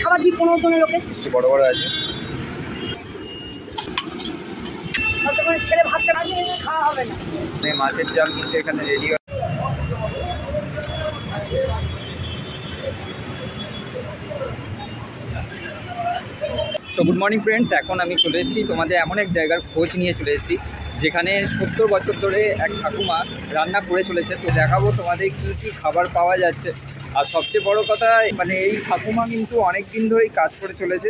খাবার দিই 15 জনের লোকে। বড় বড় আছে। ততক্ষণে ছেলে ভাতটা খাইয়ে খাওয়া হবে না। মাছের জাল কিন্তু এখানে ready. So good morning friends, এখন আমি চলে এসেছি তোমাদের এমন এক জায়গার খোঁজ নিয়ে চলে এসেছি যেখানে 70 বছর ধরে এক ঠাকুমা রান্না করে চলেছে। তো দেখাবো তোমাদের কি কি খাবার পাওয়া যাচ্ছে। আর সবচেয়ে বড় কথা মানে এই ঠাকুমা কিন্তু অনেক দিন ধরেই কাজ করে চলেছে।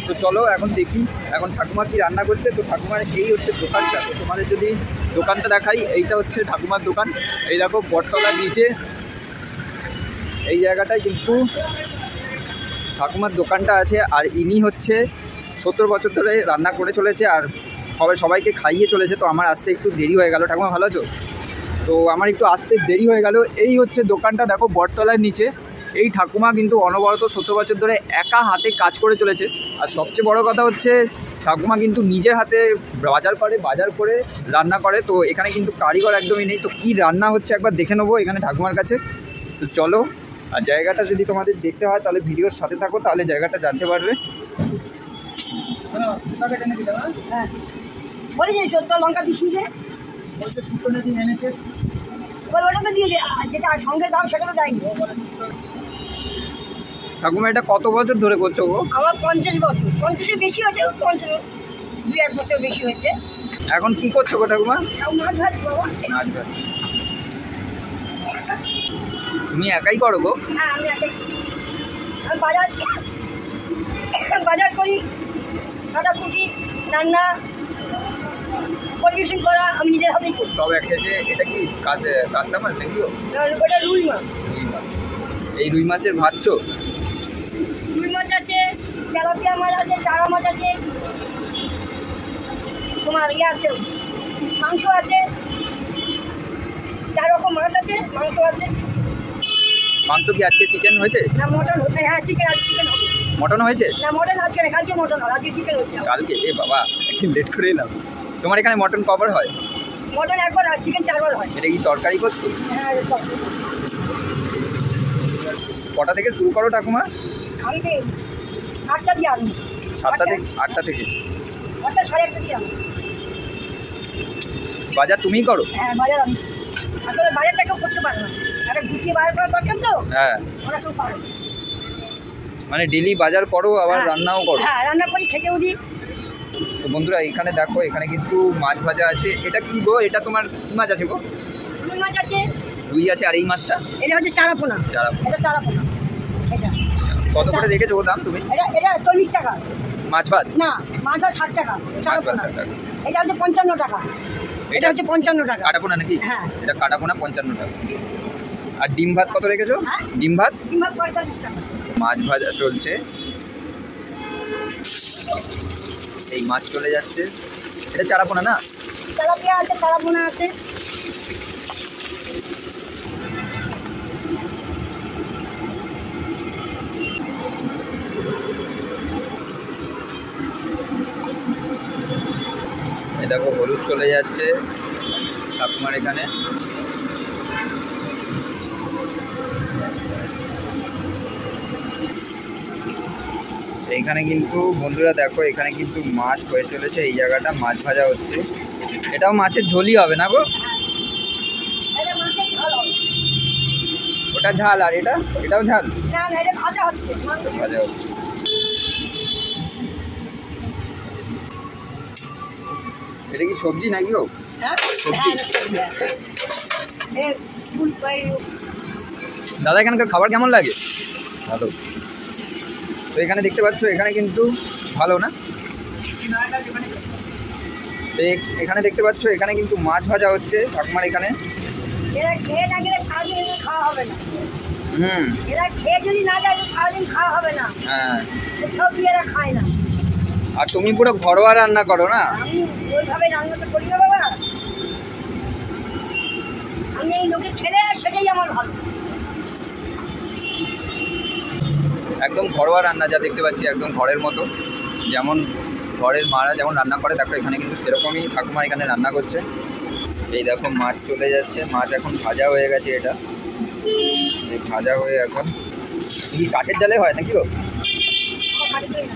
তো চলো এখন দেখি এখন ঠাকুমা কি রান্না করছে। তো ঠাকুমার এই হচ্ছে দোকানটা। তো তোমাদের যদি দোকানটা দেখাই, এইটা হচ্ছে ঠাকুমার দোকান। এই দেখো বটতলার নিচে এই জায়গাটায় কিন্তু ঠাকুমার দোকানটা আছে। আর ইনি হচ্ছে 70 বছর ধরে রান্না করে চলেছে আর সবাইকে খাইয়ে চলেছে। তো আমার আসতে একটু দেরি হয়ে গেল। ঠাকুমা ভালো আছো? তো আমার একটু আসতে দেরি হয়ে গেল। এই হচ্ছে দোকানটা, দেখো বটতলার নিচে। এই ঠাকুমা কিন্তু অনবরত 70 বছর ধরে একা হাতে কাজ করে চলেছে। আর সবচেয়ে বড় কথা হচ্ছে ঠাকুমা কিন্তু নিজের হাতে বাজার করে রান্না করে। তো এখানে কিন্তু কারিগর একদমই নেই। তো কি রান্না হচ্ছে একবার দেখে নেবো এখানে ঠাকুমার কাছে। তো চলো, আর জায়গাটা যদি তোমাদের দেখতে হয় তাহলে ভিডিওর সাথে থাকো, তাহলে জায়গাটা জানতে পারবে। হ্যাঁ বলে যে সত্তর লঙ্কা দিচ্ছি যে এনেছে ওটা তো দিয়েছে, যেটা সঙ্গে দাম সেটা তো দেয়নি। ঠাকুমা এটা কত বছর ধরে করছো গো? আমার 50 বছর, 50-এর বেশি হয়েছে, 2-1 বছর বেশি হয়েছে। এখন কি করছো গো ঠাকুমা? মাছ ভাত বাবা। মাছ ভাত তুমি একাই করো গো? হ্যাঁ আমি একাই। আমি বাজার করি, কাটাকুটি, রান্না, পরিবেশন করা আমি নিজের হাতেই করি। সব এক সাথে। এটা কি কাতলা মাছ নাকি গো? ওটা রুই মাছ। এই রুই মাছের ভাজছো? রুই মাছ আছে, তেলাপিয়া মাছ আছে, চারা মাছ আছে, তোমার ইয়ে আছে, মাংস আছে, 4 রকম মাছ আছে, মাংস আছে। মাংস কি আজকে চিকেন হয়েছে? না মটন হচ্ছে। হ্যাঁ চিকেন, আজকে চিকেন হবে। মটন হয়েছে? না মটন আজকে না, কালকে মটন হবে, আজকে চিকেন হচ্ছে। কালকে? এ বাবা, একদিন লেট করে এলাম। তোমার এখানে মটন কবার হয়? মটন একবার আর চিকেন 4 বার হয়। এটা কি তরকারি করছো? হ্যাঁ কটা থেকে শুরু করো ঠাকুমা? আমি 8টা দিয়ে আনি। 7টা থেকে? 8টা থেকে? 8টা 8:30 দিয়ে আনি। বাজার তুমিই করো? হ্যাঁ বাজার আমি। আসলে বাজারটা কেউ করতে পারে না, একটা গুছিয়ে বাজার করা দরকার তো। হ্যাঁ ওরা কেউ পারে না। মানে ডেলি বাজার করো আবার রান্নাও করো? হ্যাঁ রান্না করি, খেতেও দিই। তো বন্ধুরা এখানে দেখো, এখানে কিন্তু মাছ ভাজা আছে। এটা কি গো? এটা তোমার কি মাছ আছে গো? রুই মাছ আছে। রুই আছে। আর এই মাছটা? এটা হচ্ছে চারাপোনা। এটা চারাপোনা। এটা কত করে রেখেছো দাম তুমি? এটা 40 টাকা মাছ ভাত? না, মাছ ভাত 60 টাকা। চারাপোনা এটা হচ্ছে 55 টাকা। এটা হচ্ছে 55 টাকা। কাটাপোনা নাকি? হ্যাঁ এটা কাটাপোনা 55 টাকা। আর ডিম ভাত কত রেখেছো? হ্যাঁ? ডিম ভাত 45 টাকা। মাছ ভাজা চলছে। এই মাছ চলে যাচ্ছে। এটা চারাপোনা না? তেলাপিয়া আছে, চারাপোনা আছে। এই দেখো হলুদ চলে যাচ্ছে ঠাকুমার এখানে। এইখানে কিন্তু বন্ধুরা দেখো, এখানে কিন্তু মাছ হয়ে চলেছে। এই জায়গাটা মাছ ভাজা হচ্ছে। এটাও মাছের ঝোলই হবে না গো? ওটা ঝাল আর এটাও ঝাল? না না, এটা ভাজা হচ্ছে। ভাজা হচ্ছে। এটা কি সবজি নাকি গো? হ্যাঁ দাদা এখানকার খাবার কেমন লাগে? ভালো। তো এখানে দেখতে পাচ্ছ, এখানে কিন্তু ভালো না? এখানে দেখতে পাচ্ছ, এখানে কিন্তু মাছ ভাজা হচ্ছে ঠাকুমার এখানে। এরা খেয়ে না গেলে সারাদিন খাওয়া হবে না। এরা খেয়ে যদি না যায় সারাদিন খাওয়া হবে না। হ্যাঁ সবজি এরা খায় না। আর তুমি পুরো ঘরোয়া রান্না করো না? আমি ওইভাবে রান্নাটা করি না বাবা। আমি এই লোকে খেলে সেটাই আমার ভালো। একদম ঘরোয়া রান্না যা দেখতে পাচ্ছি, একদম ঘরের মতো। যেমন ঘরের মারা যেমন রান্না করে, দেখো এখানে কিন্তু সেরকমই ঠাকুমা এখানে রান্না করছে। এই দেখো মাছ চলে যাচ্ছে। মাছ এখন ভাজা হয়ে গেছে। এটা ভাজা হয়ে এখন কি কাঠের জালে হয় নাকি গো? শাড়ি করে না।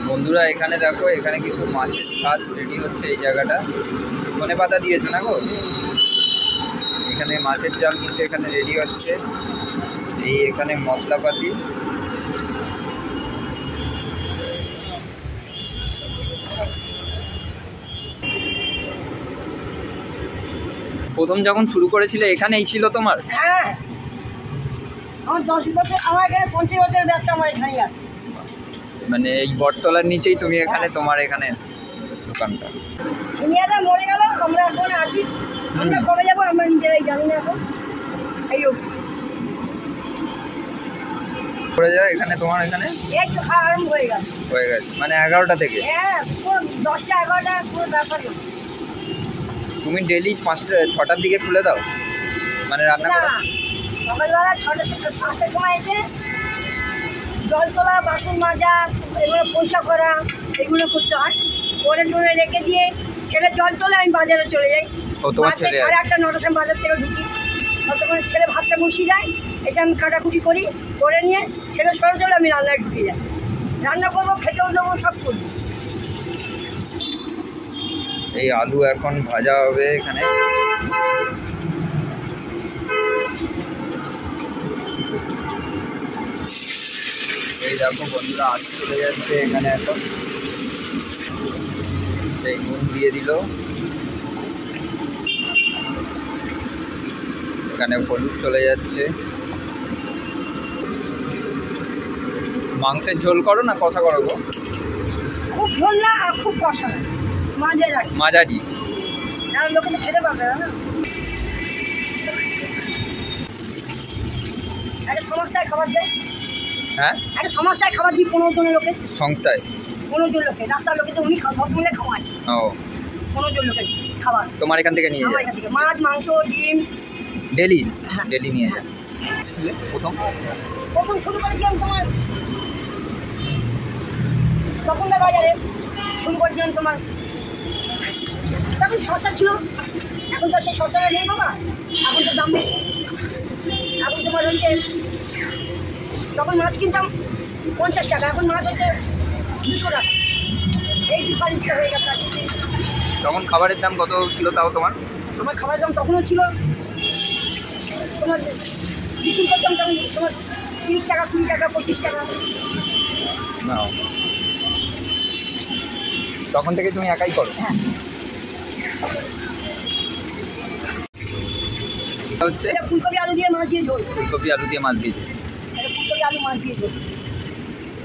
বন্ধুরা এখানে দেখো, এখানে কিন্তু মাছের ঝাল রেডি হচ্ছে। এই জায়গাটা ধনে পাতা দিয়েছো না গো? এখানে মাছের ঝাল কিন্তু এখানে রেডি হচ্ছে। এই এখানে মশলাপাতি, প্রথম যখন শুরু করেছিলে এখানেই ছিল তোমার? হ্যাঁ, আমার 10 বছর, আমার এখানে 50 বছরের ব্যবসা আমার এখানেই আছে। মানে এই বটতলার নিচেই তুমি এখানে, তোমার এখানে দোকানটা। সিনিয়ররা মরে গেল, আমরা এখন আছি। আমরা কবে যাবো আমরা নিজেরাই জানি না এখন। এই পড়ে যায় এখানে, তোমার এখানে একটু খাওয়া আরম্ভ হয়ে গেল। হয়ে গেছে মানে 11টা থেকে? হ্যাঁ, পুরো 10টা 11টা পুরো ব্যাপার। তুমি ডেলি 5টা 6টার দিকে খুলে দাও মানে রান্না না, করো? সকালবেলা 6টা থেকে 5টার সময় এসে জল তোলা, বাসন মাজা, এগুলো পরিষ্কার করা, এগুলো করতে হয়। করে টরে রেখে দিয়ে ছেলে জল তোলে, আমি বাজারে চলে যাই। ও তোমার ছেলে? 8:30 9টার সময় বাজার থেকে ঢুকি। ততক্ষণে ছেলে ভাতটা বসিয়ে দেয়, এসে আমি কাটাকুটি করি, করে নিয়ে ছেলে সরে চলে আমি রান্নায় ঢুকে যাই। রান্না করবো, খেতেও দেবো, সব করবো। এই আলু এখন ভাজা হবে এখানে। এই দেখো বন্ধুরা, আলু চলে যাচ্ছে এখানে এখন। এই নুন দিয়ে দিল, এখানে হলুদ চলে যাচ্ছে। মাংসের ঝোল করো না কষা করো গো? খুব ঝোল না আর খুব কষা না, মাঝারি। মাঝারি। আর লোকে তো খেতে পারবে না। একটা সংস্থায় খাবার দেয়। হ্যাঁ, একটা সংস্থায় খাবার দিই 15 জনের লোকে। সংস্থায় 15 জন লোকে, রাস্তার লোকে তো উনি সব মিলে খাওয়ায়। ও, 15 জন লোকের খাবার তোমার এখান থেকে নিয়ে আমার যায় এখান থেকে। মাছ, মাংস, ডিম। ডেলি? হ্যাঁ। ডেলি নিয়ে যায়। প্রথম প্রথম শুরু করেছিলাম তোমার তখনকার বাজারে, শুরু করেছিলাম তোমার তখন সস্তা ছিল। এখন তো সেই সস্তাটা নেই বাবা, এখন তো দাম বেশি। এখন তোমার হচ্ছে, তখন মাছ কিনতাম 50 টাকা, এখন মাছ হচ্ছে 200 টাকা। এই ডিফারেন্সটা হয়ে গেছে। তখন খাবারের দাম কত ছিল তাও তোমার? আমার খাবারের দাম তখনও ছিল তোমার, বিক্রি করতাম তখন তোমার 30 টাকা, 20 টাকা, 25 টাকা। না, তখন থেকে তুমি একাই করো? হ্যাঁ। হচ্ছে এটা ফুলকপি আলু দিয়ে মাছ দিয়ে ঝোল। ফুলকপি আলু দিয়ে মাছ দিয়েছে। এটা ফুলকপি আলু মাছ দিয়ে ঝোল।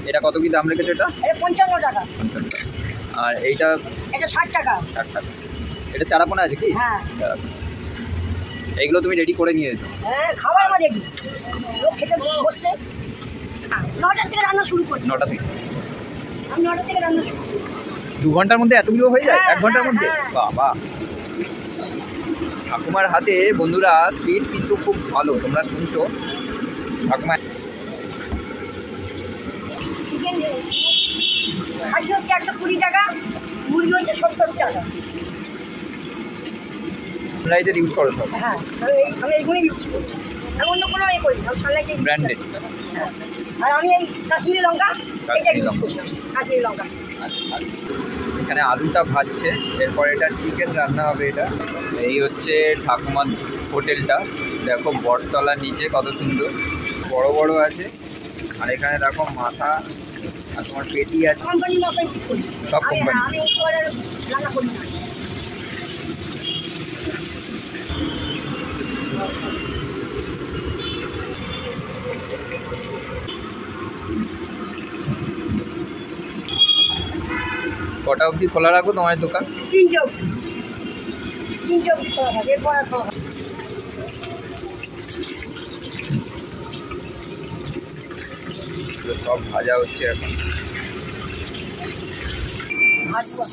এটা কত কি দাম রেখেছো এটা? এটা 55 টাকা। 50 টাকা। আর এইটা? এটা 60 টাকা। 60 টাকা। এটা চারাপোনা আছে কি? হ্যাঁ। চারাপোনা। এইগুলো তুমি রেডি করে নিয়েছো? হ্যাঁ, খাবার আমার রেডি। লোক খেতে বসছে। 9টা থেকে রান্না শুরু করি। 9টা থেকে? আমি 9টা থেকে রান্না শুরু করি। 2 ঘন্টার মধ্যে এতগুলো হয়ে যায়? হ্যাঁ, 1 ঘন্টার মধ্যে? হ্যাঁ। বাবা, ঠাকুমার হাতে বন্ধুরা স্পিড কিন্তু খুব ভালো। তোমরা শুনছো ঠাকুমা। চিকেন খাসি হচ্ছে 120 টাকা, মুরগি হচ্ছে 70 টাকা। সানরাইজের ইউজ করো সব? হ্যাঁ, আমি এইগুলোই ইউজ করি। আমি অন্য কোনো ইয়ে করি না, সানলাইটে ব্র্যান্ডেড। হ্যাঁ। আর আমি এই কাশ্মীরি লঙ্কা, এটা ইউজ করি। কাশ্মীরি লঙ্কা। এখানে আলুটা ভাজছে, এরপর এটা চিকেন রান্না হবে। এটা এই হচ্ছে ঠাকুমার হোটেলটা। দেখো বটতলার নিচে কত সুন্দর, বড় বড় আছে। আর এখানে দেখো মাথা আর তোমার পেটি আছে। কোম্পানির মতন ঠিক করি। সব কোম্পানি? আমি উপরে রান্না করি না। কটা অবধি খোলা রাখো তোমার দোকান? 3টে অবধি। 3টে অবধি খোলা থাকে, এরপর আর খোলা থাকে। সব ভাজা হচ্ছে এখন। ভাজবো।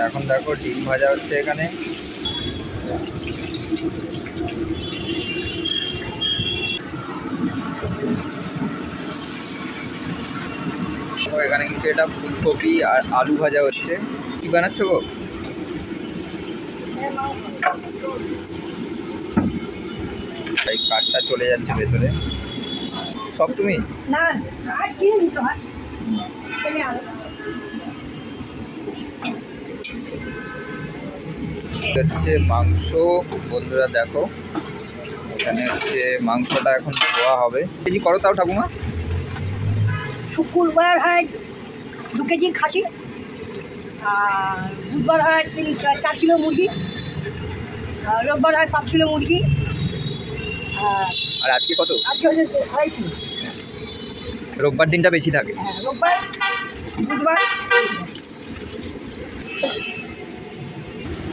এখন দেখো ডিম ভাজা হচ্ছে এখানে। এখানে কিন্তু এটা ফুলকপি আর আলু ভাজা হচ্ছে। কি বানাচ্ছো গো? এই কাঠটা চলে যাচ্ছে ভেতরে। সব তুমি না আর কিনে দিতে হয় ছেলে আলো হচ্ছে মাংস। বন্ধুরা দেখো এখানে হচ্ছে মাংসটা এখন ধোয়া হবে। কেজি করো তাও ঠাকুমা? শুক্রবার হয় 2 কেজি খাসি, আর বুধবার হয় 4 কিলো মুরগি, আর রোববার হয় 5 কিলো মুরগি, আর আজকে কত? আজকে হচ্ছে 2.5 কিলো। রোববার দিনটা বেশি থাকে। হ্যাঁ রোববার বুধবার।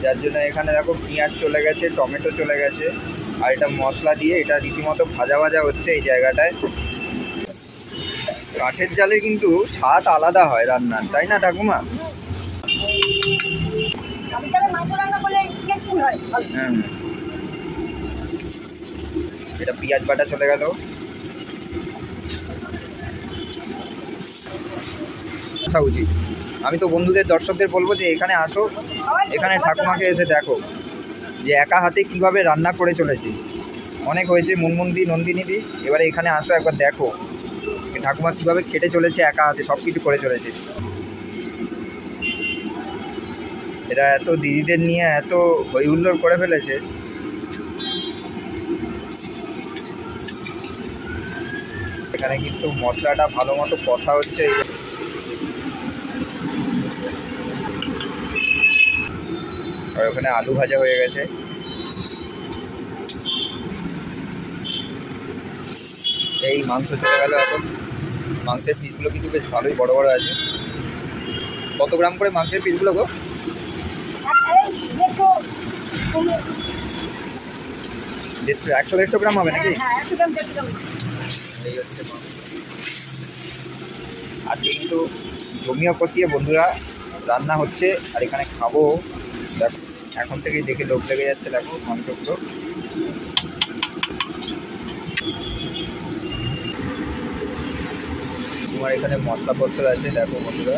যার জন্য এখানে দেখো পেঁয়াজ চলে গেছে, টমেটো চলে গেছে, আর এটা মশলা দিয়ে এটা রীতিমতো ভাজা ভাজা হচ্ছে এই জায়গাটায়। কাঠের জালে কিন্তু স্বাদ আলাদা হয় রান্নার, তাই না ঠাকুমা? আমি তাহলে মাংস রান্না করলে কেমন হয়? হ্যাঁ, এটা পেঁয়াজ বাটা চলে গেল। আসা উচিত। আমি তো বন্ধুদের দর্শকদের বলবো যে এখানে আসো, এখানে ঠাকুমাকে এসে দেখো যে একা হাতে কিভাবে রান্না করে চলেছে। অনেক হয়েছে মুনমুনদি, নন্দিনীদি, এবারে এখানে আসো একবার দেখো ঠাকুমা কিভাবে খেটে চলেছে, একা হাতে সব কিছু করে চলেছে। এরা এত দিদিদের নিয়ে এত হই হুল্লোড় করে ফেলেছে। এখানে কিন্তু মশলাটা ভালো মতো কষা হচ্ছে। আর ওখানে আলু ভাজা হয়ে গেছে। এই মাংস চলে গেল এখন। মাংসের পিসগুলো কিন্তু বেশ ভালোই বড় বড় আছে। কত গ্রাম করে মাংসের পিসগুলো গো? 100-150 গ্রাম হবে নাকি? এই হচ্ছে আজকে কিন্তু জমিও কষিয়ে বন্ধুরা রান্না হচ্ছে, আর এখানে খাবো। দেখো এখন থেকেই দেখে লোভ লেগে যাচ্ছে। দেখো মাংসগুলো তোমার এখানে মশলাপত্র আছে দেখো বন্ধুরা,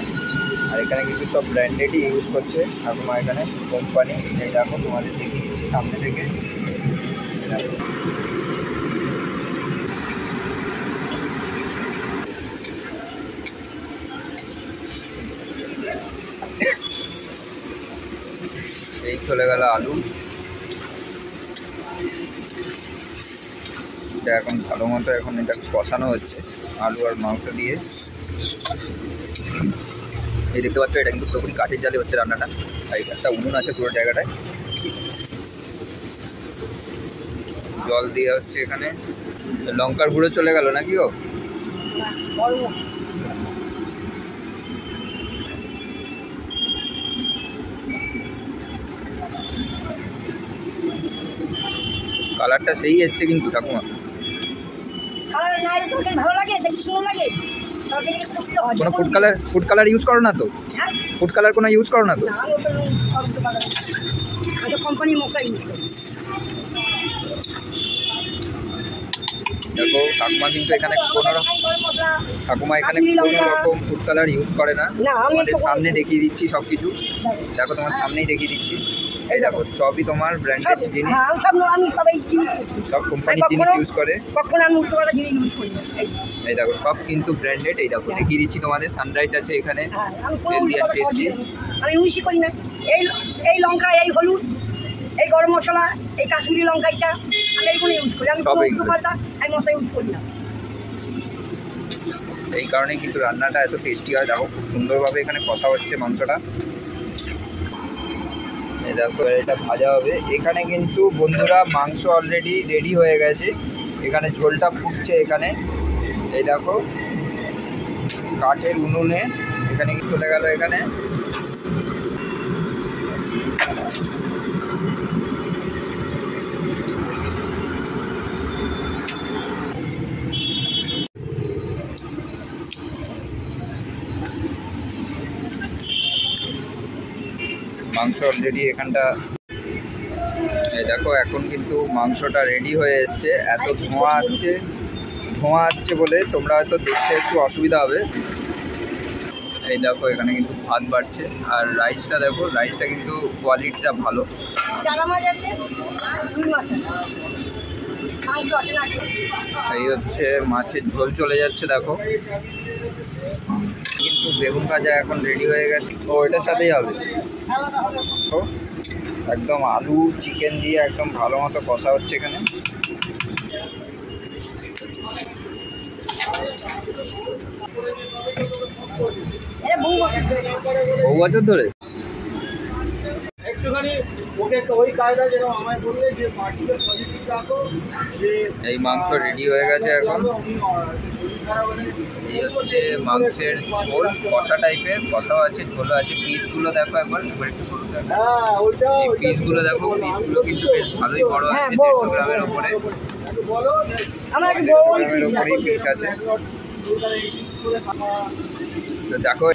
আর এখানে কিন্তু সব ব্র্যান্ডেডই ইউজ করছে ঠাকুমা। এখানে কোম্পানি এই দেখো তোমাদের দেখিয়ে দিচ্ছি সামনে থেকে। এই চলে গেল আলু। এটা এখন ভালো মতো এখন এটা কষানো হচ্ছে আলু আর মাংস দিয়ে। এই দেখতে পাচ্ছ এটা কিন্তু পুরোপুরি কাঠের জালে হচ্ছে রান্নাটা, আর একটা উনুন আছে পুরো জায়গাটায়। জল দিয়ে হচ্ছে এখানে। লঙ্কার গুঁড়ো চলে গেল নাকি ও? কালারটা সেই এসছে কিন্তু ঠাকুমা। কোনো ফুড কালার ইউজ করো না তো? ফুড কালার কোনো ইউজ করো না তো? দেখো ঠাকুমা কিন্তু এখানে কোনো রকম ফুড কালার ইউজ করে না। আমাদের সামনে দেখিয়ে দিচ্ছি সব কিছু। দেখো তোমার সামনেই দেখিয়ে দিচ্ছি। এই দেখো সবই তোমার ব্র্যান্ডেড জিনিস, সব কোম্পানির জিনিস ইউজ করে। এই দেখো সব কিন্তু ব্র্যান্ডেড। এই দেখো দেখিয়ে দিচ্ছি তোমাদের। সানরাইজ আছে এখানে, হেলদি আর টেস্টি। আমি ইউজই করি না। এই লঙ্কা, এই হলুদ, এই গরম মশলা, এই কাশ্মীরি লঙ্কা, এটা আমি এইগুলো ইউজ করি। আমি মশলা ইউজ করি না। এই কারণেই কিন্তু রান্নাটা এত টেস্টি হয়। দেখো খুব সুন্দরভাবে এখানে কষা হচ্ছে মাংসটা। এই দেখো এটা ভাজা হবে। এখানে কিন্তু বন্ধুরা মাংস অলরেডি রেডি হয়ে গেছে। এখানে ঝোলটা ফুটছে। এখানে এই দেখো কাঠের উনুনে এখানে চলে গেল। এখানে মাংস অলরেডি এখানটা দেখো এখন কিন্তু মাংসটা রেডি হয়ে এসছে। এত ধোঁয়া আসছে বলে তোমরা হয়তো দেখতে একটু অসুবিধা হবে। এই দেখো এখানে কিন্তু ভাত বাড়ছে, আর রাইসটা দেখো, রাইসটা কিন্তু কোয়ালিটিটা ভালো। মাংস আছে না। এই হচ্ছে মাছের ঝোল চলে যাচ্ছে দেখো, কিন্তু বেগুন ভাজা এখন রেডি হয়ে গেছে। ও এটার সাথেই হবে তো, একদম আলু চিকেন দিয়ে একদম ভালো মতো কষা হচ্ছে এখানে। এটা বহু বছর ধরে একটুখানি ওকে একটা ওই কায়দা যেরকম আমায় বললে যে পার্টিকে পজিটিভ রাখো, যে এই মাংস রেডি হয়ে গেছে এখন। এই হচ্ছে মাংসের ঝোল, কষা টাইপের, কষাও আছে ঝোলও আছে। পিসগুলো দেখো একবার একটু ছোট দেখো, হ্যাঁ ওইটা এই পিসগুলো দেখো, পিসগুলো কিন্তু বেশ ভালোই বড় আছে, 150 গ্রামের উপরে, বলো আমার একটু 150 বড় গ্রামের উপরেই পিস আছে। তো দেখো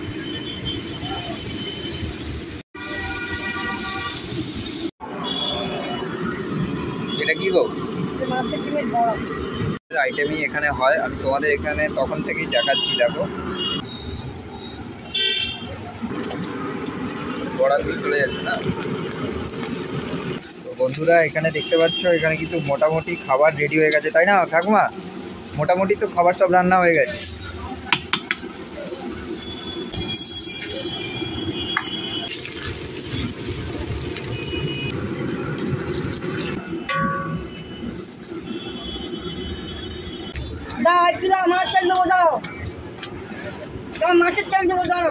এটা কি গো মাছের ডিমের বড়া। আইটেমই এখানে হয়, আমি তোমাদের এখানে তখন থেকেই দেখাচ্ছি। দেখো বড়াগুলো চলে যাচ্ছে না। তো বন্ধুরা এখানে দেখতে পাচ্ছ, এখানে কিন্তু মোটামুটি খাবার রেডি হয়ে গেছে, তাই না ঠাকুমা? মোটামুটি তো খাবার সব রান্না হয়ে গেছে। দাও একটু দাও, মাছ চাল দেবো, দাও দাও, মাছের চাল দেবো, দাও।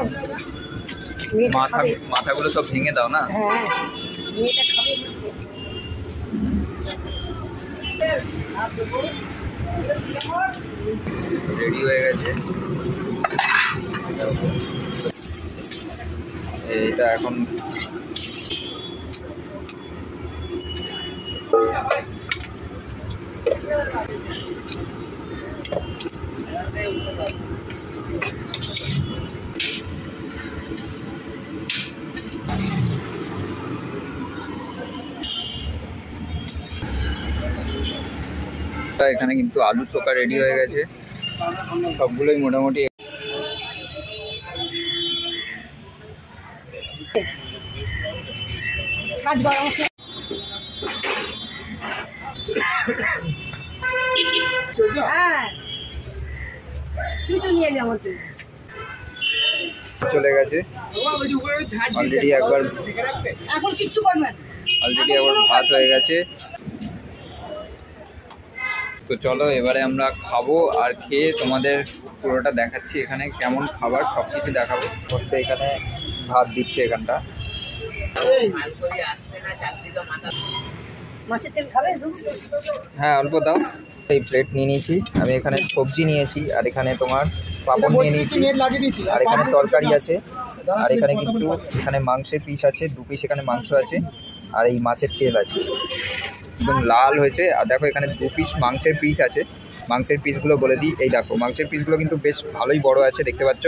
মেয়েটা খাবে। মাথাগুলো সব ভেঙে দাও না। হ্যাঁ মেয়েটা খাবে। রেডি হয়ে গেছে এটা এখন। এখানে কিন্তু আলু চোখা রেডি হয়ে গেছে, সবগুলোই মোটামুটি। কাজ গরম আছে। হ্যাঁ তুই তো নিয়ে এলি আমার তুই। চলে গেছে অলরেডি একবার, এখন কিচ্ছু করবেন। অলরেডি একবার ভাত হয়ে গেছে। তো চলো এবারে আমরা খাবো, আর খেয়ে তোমাদের পুরোটা দেখাচ্ছি এখানে কেমন খাবার, সব কিছু দেখাবো। করতে এখানে ভাত দিচ্ছে এখানটা। মাছের তেল খাবে? হ্যাঁ অল্প দাও। এই প্লেট নিয়ে নিয়েছি আমি, এখানে সবজি নিয়েছি, আর এখানে তোমার পাপড় নিয়ে নিয়েছি, আর এখানে তরকারি আছে, আর এখানে কিন্তু এখানে মাংসের পিস আছে 2 পিস, এখানে মাংস আছে, আর এই মাছের তেল আছে একদম লাল হয়েছে। আর দেখো এখানে 2 পিস মাংসের পিস আছে। মাংসের পিসগুলো বলে দিই, এই দেখো মাংসের পিসগুলো কিন্তু বেশ ভালোই বড় আছে, দেখতে পাচ্ছ।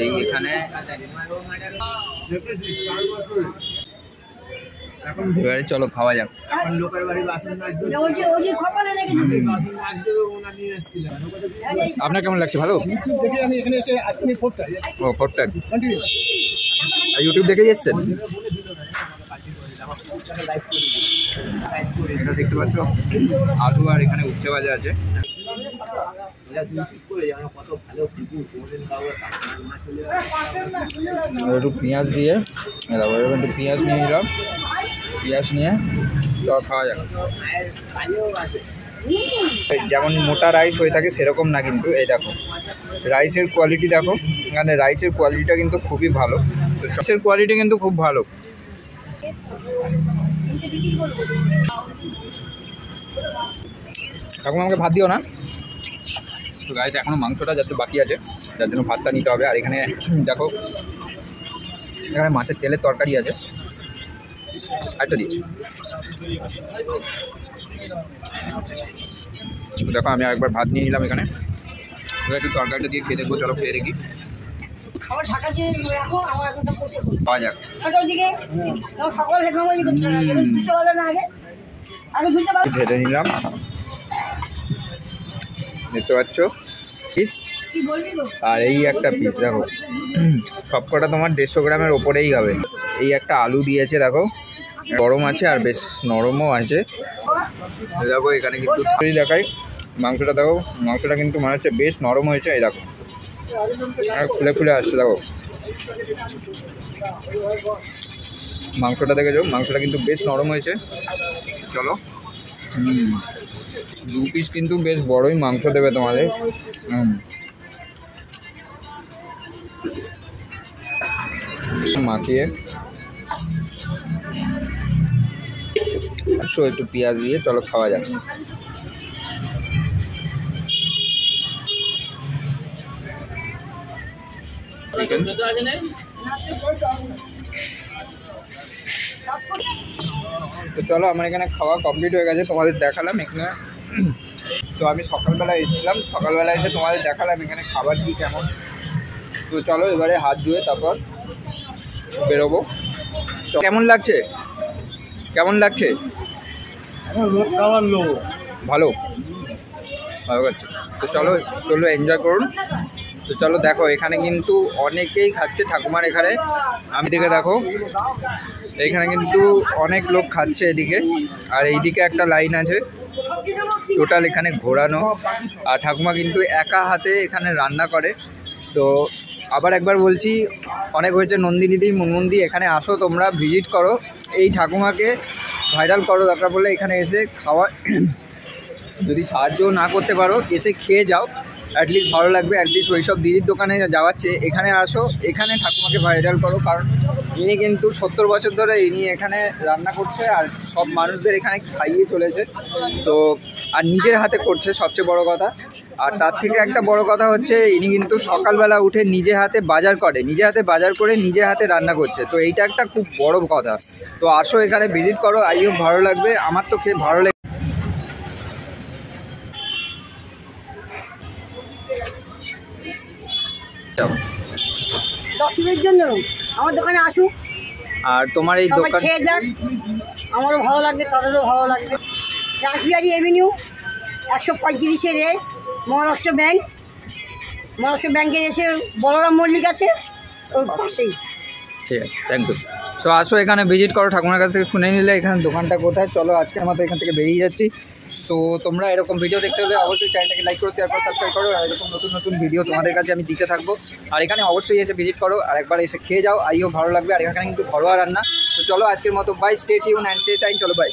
এই এখানে এবারে চলো খাওয়া যাক। আপনার কেমন লাগছে? ভালো? ইউটিউব দেখে আমি এখানে এসে আজকে আমি 4th টাইম। ও 4th টাইম কন্টিনিউ ইউটিউব দেখেই এসছেন? এটা দেখতে পাচ্ছ আলু, আর এখানে উচ্ছে ভাজা আছে। একটু পেঁয়াজ দিয়ে এরকম একটু পেঁয়াজ নিয়ে নিলাম, পেঁয়াজ নিয়ে তো খাওয়া যাক। যেমন মোটা রাইস হয়ে থাকে সেরকম না, কিন্তু এই দেখো রাইসের কোয়ালিটি দেখো, এখানে রাইসের কোয়ালিটিটা কিন্তু খুবই ভালো। তো রাইসের কোয়ালিটি কিন্তু খুব ভালো। এখন আমাকে ভাত দিও না তো গাইস, এখনো মাংসটা যাতে বাকি আছে, যার জন্য ভাতটা নিতে হবে। আর এখানে দেখো এখানে মাছের তেলের তরকারি আছে, একটা দিই। দেখো আমি আরেকবার ভাত নিয়ে নিলাম এখানে, একটু তরকারিটা দিয়ে খেয়ে দেখবো। চলো খেয়ে দেখি, খাবার ঢাকা দিয়ে রাখো, আমার এখন পাওয়া যাক। ওইদিকে সকাল থেকে আমার ধুতে পারলো না, আগে আগে ধুতে পারলো। ঢেলে নিলাম, দেখতে পাচ্ছ পিস, কি বলবি গো? আর এই একটা পিস দেখো, সবকটা তোমার 150 গ্রামের ওপরেই হবে। এই একটা আলু দিয়েছে দেখো, গরম আছে আর বেশ নরমও আছে। দেখো এখানে কিন্তু দেখাই মাংসটা, দেখো মাংসটা কিন্তু মনে হচ্ছে বেশ নরম হয়েছে। এই দেখো খুলে খুলে আসছে, দেখো মাংসটা দেখেছো, মাংসটা কিন্তু বেশ নরম হয়েছে। চলো 2 পিস কিন্তু বেশ বড়ই মাংস দেবে তোমাদের। মাখিয়ে একটু পেঁয়াজ দিয়ে চলো খাওয়া যাক। চিকেন তো চলো, আমার এখানে খাওয়া কমপ্লিট হয়ে গেছে, তোমাদের দেখালাম এখানে। তো আমি সকালবেলা এসেছিলাম, সকালবেলা এসে তোমাদের দেখালাম এখানে খাবার কি কেমন। তো চলো এবারে হাত ধুয়ে তারপর বেরোবো। কেমন লাগছে, কেমন লাগছে? ভালো ভালো লাগছে। তো চলো চলো এনজয় করুন। তো চলো দেখো এখানে কিন্তু অনেকেই খাচ্ছে ঠাকুমার এখানে, আমি দিকে দেখো এখানে কিন্তু অনেক লোক খাচ্ছে এদিকে, আর এইদিকে একটা লাইন আছে টোটাল এখানে ঘোরানো। আর ঠাকুমা কিন্তু একা হাতে এখানে রান্না করে। তো আবার একবার বলছি, অনেক হয়েছে নন্দিনীদি মুনমুন্দি, এখানে আসো তোমরা, ভিজিট করো, এই ঠাকুমাকে ভাইরাল করো, দরকার পড়লে এখানে এসে খাওয়া যদি সাহায্য না করতে পারো এসে খেয়ে যাও, অ্যাটলিস্ট ভালো লাগবে। অ্যাটলিস্ট ওই সব দিদির দোকানে যাওয়ার চেয়ে এখানে আসো, এখানে ঠাকুমাকে ভাইরাল করো। কারণ ইনি কিন্তু 70 বছর ধরে ইনি এখানে রান্না করছে আর সব মানুষদের এখানে খাইয়ে চলেছে। তো আর নিজের হাতে করছে সবচেয়ে বড় কথা। আর তার থেকে একটা বড় কথা হচ্ছে ইনি কিন্তু সকালবেলা উঠে নিজে হাতে বাজার করে, নিজে হাতে বাজার করে নিজে হাতে রান্না করছে। তো এইটা একটা খুব বড় কথা। তো আসো এখানে ভিজিট করো, আই হোপ ভালো লাগবে, আমার তো খেয়ে ভালো লাগে। দর্শকদের জন্য আমার দোকানে আসুক, আর তোমার এই সবাই দোকান খেয়ে যাক, আমারও ভালো লাগবে, তাদেরও ভালো লাগবে। রাসবিহারী এভিনিউ 135-এ রেট, মহারাষ্ট্র ব্যাংক, মহারাষ্ট্র ব্যাংকের এসে বলরাম মল্লিক আছে ওর পাশেই। ঠিক আছে, থ্যাংক ইউ। সো আসো এখানে ভিজিট করো, ঠাকুমার কাছ থেকে শুনে নিলে এখানে দোকানটা কোথায়। চলো আজকের মতো এখান থেকে বেরিয়ে যাচ্ছি। সো তোমরা এরকম ভিডিও দেখতে হলে অবশ্যই চ্যানেলটাকে লাইক করো, শেয়ার করো, সাবস্ক্রাইব করো। আর এরকম নতুন নতুন ভিডিও তোমাদের কাছে আমি দিতে থাকবো। আর এখানে অবশ্যই এসে ভিজিট করো আর একবার এসে খেয়ে যাও, আইও ভালো লাগবে। আর এখানে কিন্তু ঘরোয়া রান্না। তো চলো আজকের মতো bye, stay tune and stay shine. চলো বাই।